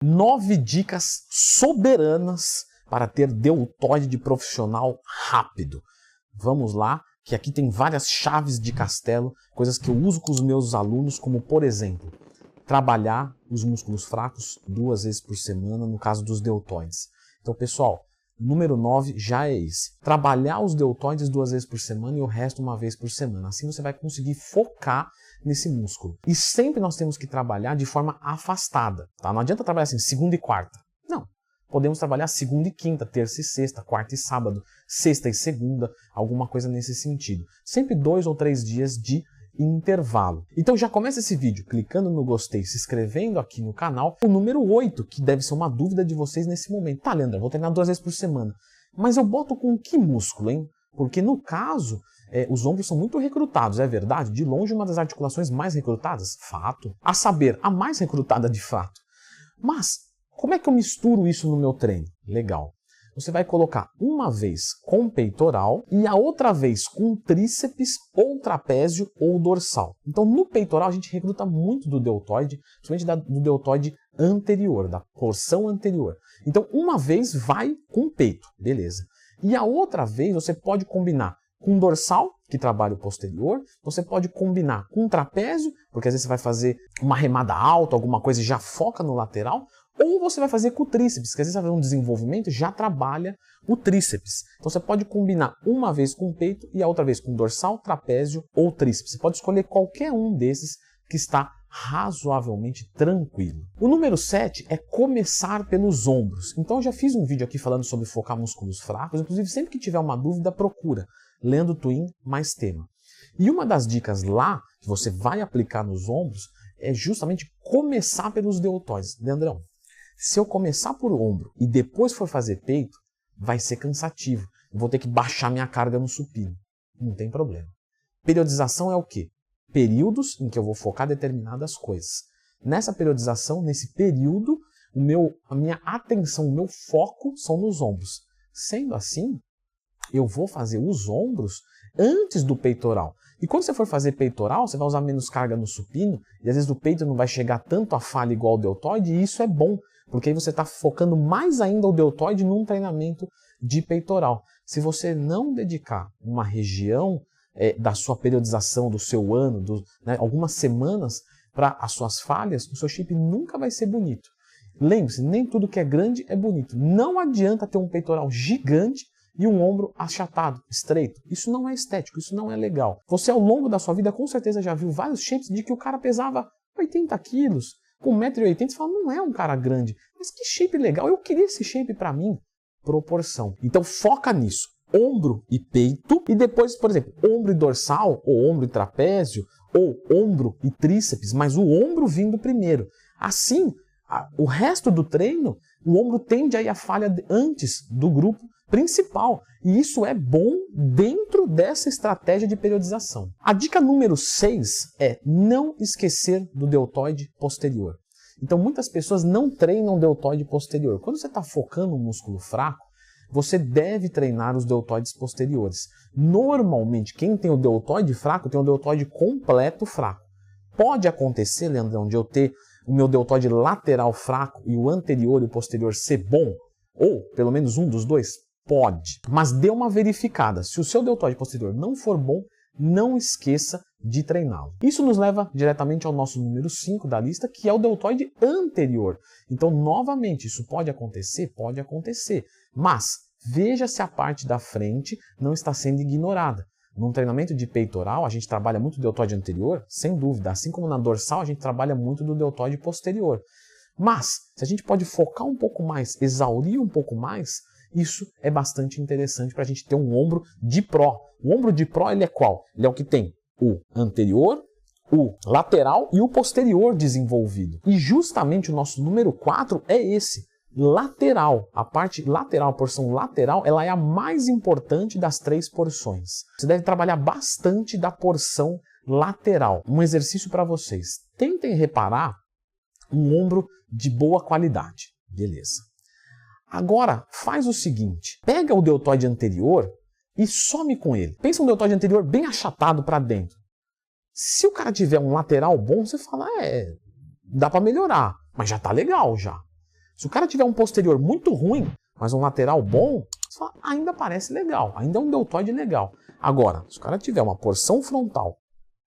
9 dicas soberanas para ter deltoide de profissional rápido. Vamos lá, que aqui tem várias chaves de castelo, coisas que eu uso com os meus alunos, como por exemplo, trabalhar os músculos fracos 2 vezes por semana, no caso dos deltoides. Então, pessoal, número 9 já é esse. Trabalhar os deltoides 2 vezes por semana e o resto 1 vez por semana. Assim você vai conseguir focar nesse músculo. E sempre nós temos que trabalhar de forma afastada. Tá? Não adianta trabalhar assim, segunda e quarta. Não. Podemos trabalhar segunda e quinta, terça e sexta, quarta e sábado, sexta e segunda, alguma coisa nesse sentido. Sempre 2 ou 3 dias de intervalo. Então já começa esse vídeo clicando no gostei, se inscrevendo aqui no canal. O número 8, que deve ser uma dúvida de vocês nesse momento. Tá, Leandro, eu vou treinar 2 vezes por semana. Mas eu boto com que músculo, hein? Porque no caso, os ombros são muito recrutados, é verdade? De longe, uma das articulações mais recrutadas? Fato. A saber, a mais recrutada de fato. Mas, como é que eu misturo isso no meu treino? Legal. Você vai colocar uma vez com peitoral e a outra vez com tríceps ou trapézio ou dorsal. Então no peitoral a gente recruta muito do deltoide, principalmente do deltoide anterior, da porção anterior. Então uma vez vai com peito, beleza. E a outra vez você pode combinar com dorsal, que trabalha o posterior, você pode combinar com trapézio, porque às vezes você vai fazer uma remada alta, alguma coisa e já foca no lateral, ou você vai fazer com o tríceps, que às vezes você vai fazer um desenvolvimento e já trabalha o tríceps. Então você pode combinar uma vez com o peito e a outra vez com dorsal, trapézio ou tríceps. Você pode escolher qualquer um desses que está razoavelmente tranquilo. O número 7 é começar pelos ombros. Então eu já fiz um vídeo aqui falando sobre focar músculos fracos, inclusive sempre que tiver uma dúvida procura Leandro Twin mais tema. E uma das dicas lá que você vai aplicar nos ombros é justamente começar pelos deltoides. Leandrão, se eu começar por ombro e depois for fazer peito, vai ser cansativo. Eu vou ter que baixar minha carga no supino. Não tem problema. Periodização é o quê? Períodos em que eu vou focar determinadas coisas. Nessa periodização, nesse período, a minha atenção, o meu foco são nos ombros. Sendo assim, eu vou fazer os ombros antes do peitoral. E quando você for fazer peitoral, você vai usar menos carga no supino, e às vezes o peito não vai chegar tanto a falha igual ao deltoide, e isso é bom, porque aí você está focando mais ainda o deltoide num treinamento de peitoral. Se você não dedicar uma região da sua periodização, do seu ano, algumas semanas para as suas falhas, o seu shape nunca vai ser bonito. Lembre-se, nem tudo que é grande é bonito. Não adianta ter um peitoral gigante e um ombro achatado, estreito. Isso não é estético, isso não é legal. Você ao longo da sua vida com certeza já viu vários shapes de que o cara pesava 80 quilos, com 1,80 m, você fala, não é um cara grande. Mas que shape legal, eu queria esse shape para mim. Proporção. Então foca nisso. Ombro e peito, e depois, por exemplo, ombro e dorsal, ou ombro e trapézio, ou ombro e tríceps, mas o ombro vindo primeiro. Assim, o resto do treino, o ombro tende a ir à falha antes do grupo principal. E isso é bom dentro dessa estratégia de periodização. A dica número 6 é não esquecer do deltoide posterior. Então muitas pessoas não treinam deltoide posterior. Quando você está focando um músculo fraco, você deve treinar os deltoides posteriores. Normalmente, quem tem o deltoide fraco tem o deltoide completo fraco. Pode acontecer, Leandrão, de eu ter o meu deltoide lateral fraco e o anterior e o posterior ser bom, ou pelo menos um dos dois? Pode. Mas dê uma verificada. Se o seu deltoide posterior não for bom, não esqueça de treiná-lo. Isso nos leva diretamente ao nosso número 5 da lista, que é o deltoide anterior. Então, novamente, isso pode acontecer? Pode acontecer. Mas veja se a parte da frente não está sendo ignorada. Num treinamento de peitoral, a gente trabalha muito o deltoide anterior, sem dúvida. Assim como na dorsal, a gente trabalha muito do deltoide posterior. Mas, se a gente pode focar um pouco mais, exaurir um pouco mais, isso é bastante interessante para a gente ter um ombro de pró. O ombro de pró, ele é qual? Ele é o que tem o anterior, o lateral e o posterior desenvolvido. E justamente o nosso número 4 é esse, lateral. A parte lateral, a porção lateral, ela é a mais importante das 3 porções. Você deve trabalhar bastante da porção lateral. Um exercício para vocês. Tentem reparar um ombro de boa qualidade. Beleza. Agora, faz o seguinte, pega o deltoide anterior e some com ele. Pensa um deltoide anterior bem achatado para dentro. Se o cara tiver um lateral bom, você fala, dá para melhorar, mas já tá legal já. Se o cara tiver um posterior muito ruim, mas um lateral bom, você fala, ainda parece legal, ainda é um deltoide legal. Agora, se o cara tiver uma porção frontal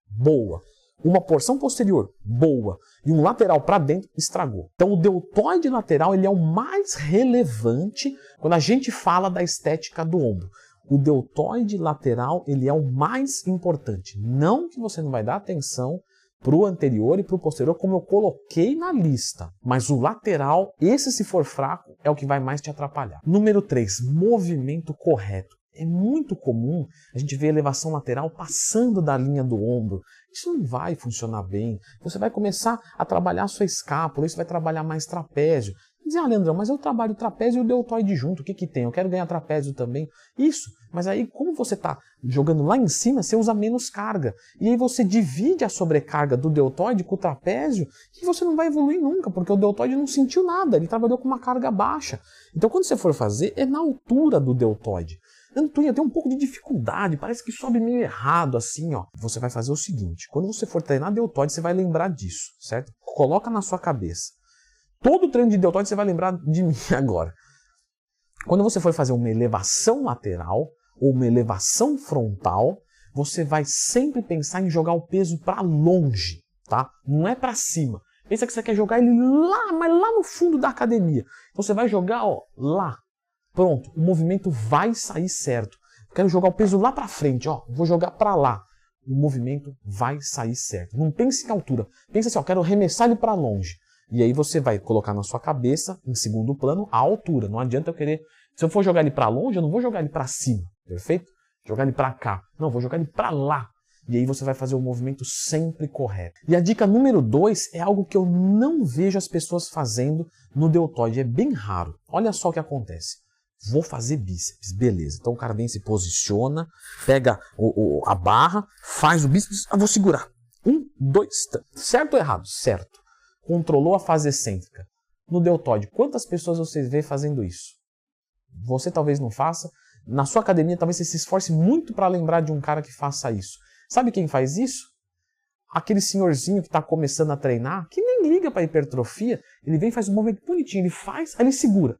boa, uma porção posterior boa e um lateral para dentro, estragou. Então o deltoide lateral ele é o mais relevante quando a gente fala da estética do ombro. O deltoide lateral ele é o mais importante. Não que você não vai dar atenção para o anterior e para o posterior, como eu coloquei na lista. Mas o lateral, esse se for fraco, é o que vai mais te atrapalhar. Número 3, movimento correto. É muito comum a gente ver elevação lateral passando da linha do ombro. Isso não vai funcionar bem. Você vai começar a trabalhar a sua escápula, isso vai trabalhar mais trapézio. Dizer, ah, Leandrão, mas eu trabalho trapézio e o deltoide junto, o que que tem? Eu quero ganhar trapézio também. Isso, mas aí como você está jogando lá em cima, você usa menos carga. E aí você divide a sobrecarga do deltoide com o trapézio e você não vai evoluir nunca, porque o deltoide não sentiu nada, ele trabalhou com uma carga baixa. Então quando você for fazer, é na altura do deltoide. Antônio, tem um pouco de dificuldade, parece que sobe meio errado assim, ó. Você vai fazer o seguinte, quando você for treinar deltoide, você vai lembrar disso, certo? Coloca na sua cabeça. Todo treino de deltoide você vai lembrar de mim agora. Quando você for fazer uma elevação lateral ou uma elevação frontal, você vai sempre pensar em jogar o peso para longe, tá? Não é para cima. Pensa que você quer jogar ele lá, mas lá no fundo da academia. Então você vai jogar, ó, lá. Pronto, o movimento vai sair certo. Eu quero jogar o peso lá para frente, ó, vou jogar para lá. O movimento vai sair certo. Não pense em altura. Pensa assim, ó, quero arremessar ele para longe. E aí você vai colocar na sua cabeça, em segundo plano, a altura. Não adianta eu querer... Se eu for jogar ele para longe, eu não vou jogar ele para cima, perfeito? Jogar ele para cá. Não, vou jogar ele para lá. E aí você vai fazer o movimento sempre correto. E a dica número 2 é algo que eu não vejo as pessoas fazendo no deltoide. É bem raro. Olha só o que acontece. Vou fazer bíceps, beleza. Então o cara vem, se posiciona, pega a barra, faz o bíceps, vou segurar. 1, 2, 3. Certo ou errado? Certo. Controlou a fase excêntrica. No deltoide, quantas pessoas você vê fazendo isso? Você talvez não faça. Na sua academia, talvez você se esforce muito para lembrar de um cara que faça isso. Sabe quem faz isso? Aquele senhorzinho que está começando a treinar, que nem liga para hipertrofia, ele vem e faz um movimento bonitinho, ele faz, aí ele segura.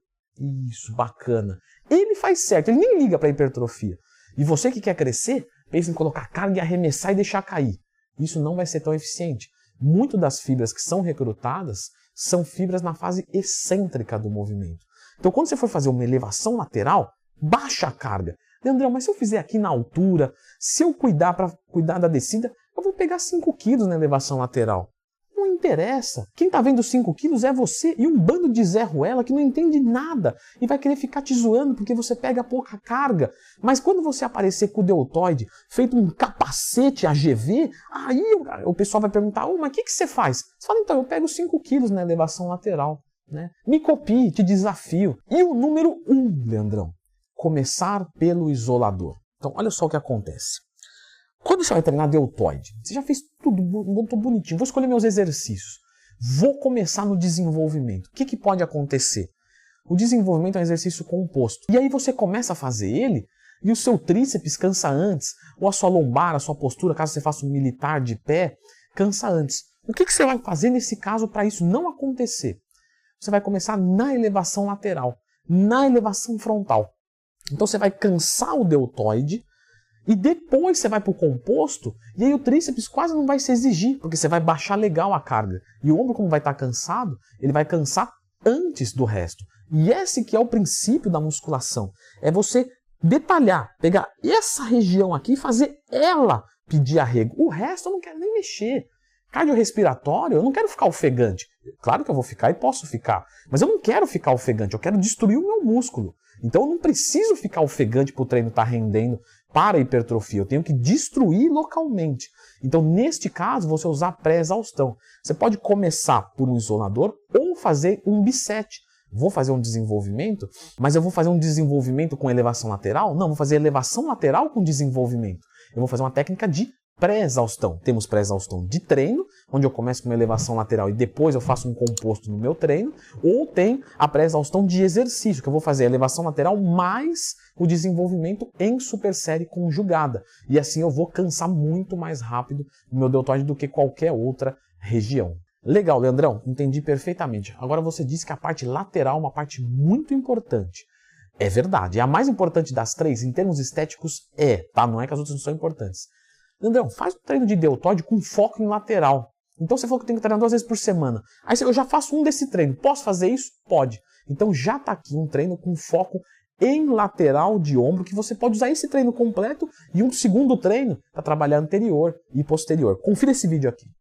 Isso, bacana. Ele faz certo, ele nem liga para hipertrofia. E você que quer crescer, pensa em colocar carga e arremessar e deixar cair. Isso não vai ser tão eficiente. Muito das fibras que são recrutadas são fibras na fase excêntrica do movimento. Então quando você for fazer uma elevação lateral, baixa a carga. Leandrão, mas se eu fizer aqui na altura, se eu cuidar para cuidar da descida, eu vou pegar 5 quilos na elevação lateral. Não interessa. Quem está vendo 5 quilos é você e um bando de Zé Ruela que não entende nada e vai querer ficar te zoando porque você pega pouca carga. Mas quando você aparecer com o deltoide feito um capacete AGV, aí o pessoal vai perguntar, mas o que você faz? Você fala, então, eu pego 5 quilos na elevação lateral. Né? Me copie, te desafio. E o número 1, Leandrão, começar pelo isolador. Então, olha só o que acontece. Quando você vai treinar deltoide, você já fez tudo muito bonitinho, vou escolher meus exercícios, vou começar no desenvolvimento. O que pode acontecer? O desenvolvimento é um exercício composto. E aí você começa a fazer ele e o seu tríceps cansa antes, ou a sua lombar, a sua postura, caso você faça um militar de pé, cansa antes. O que você vai fazer nesse caso para isso não acontecer? Você vai começar na elevação lateral, na elevação frontal. Então você vai cansar o deltoide, e depois você vai para o composto, e aí o tríceps quase não vai se exigir, porque você vai baixar legal a carga. E o ombro, como vai estar cansado, ele vai cansar antes do resto. E esse que é o princípio da musculação. É você detalhar, pegar essa região aqui e fazer ela pedir arrego. O resto eu não quero nem mexer. Cardiorrespiratório, eu não quero ficar ofegante. Claro que eu vou ficar e posso ficar, mas eu não quero ficar ofegante, eu quero destruir o meu músculo. Então eu não preciso ficar ofegante para o treino estar rendendo para a hipertrofia, eu tenho que destruir localmente. Então neste caso você usar pré-exaustão. Você pode começar por um isolador ou fazer um bisete. Vou fazer um desenvolvimento, mas eu vou fazer um desenvolvimento com elevação lateral? Não, vou fazer elevação lateral com desenvolvimento. Eu vou fazer uma técnica de pré-exaustão. Temos pré-exaustão de treino, onde eu começo com uma elevação lateral e depois eu faço um composto no meu treino, ou tem a pré-exaustão de exercício, que eu vou fazer a elevação lateral mais o desenvolvimento em supersérie conjugada. E assim eu vou cansar muito mais rápido o meu deltoide do que qualquer outra região. Legal, Leandrão, entendi perfeitamente. Agora você disse que a parte lateral é uma parte muito importante. É verdade, é a mais importante das três, em termos estéticos, tá? Não é que as outras não são importantes. Leandrão, faz um treino de deltoide com foco em lateral. Então você falou que tem que treinar 2 vezes por semana. Aí eu já faço um desse treino. Posso fazer isso? Pode. Então já está aqui um treino com foco em lateral de ombro, que você pode usar esse treino completo e um segundo treino para trabalhar anterior e posterior. Confira esse vídeo aqui.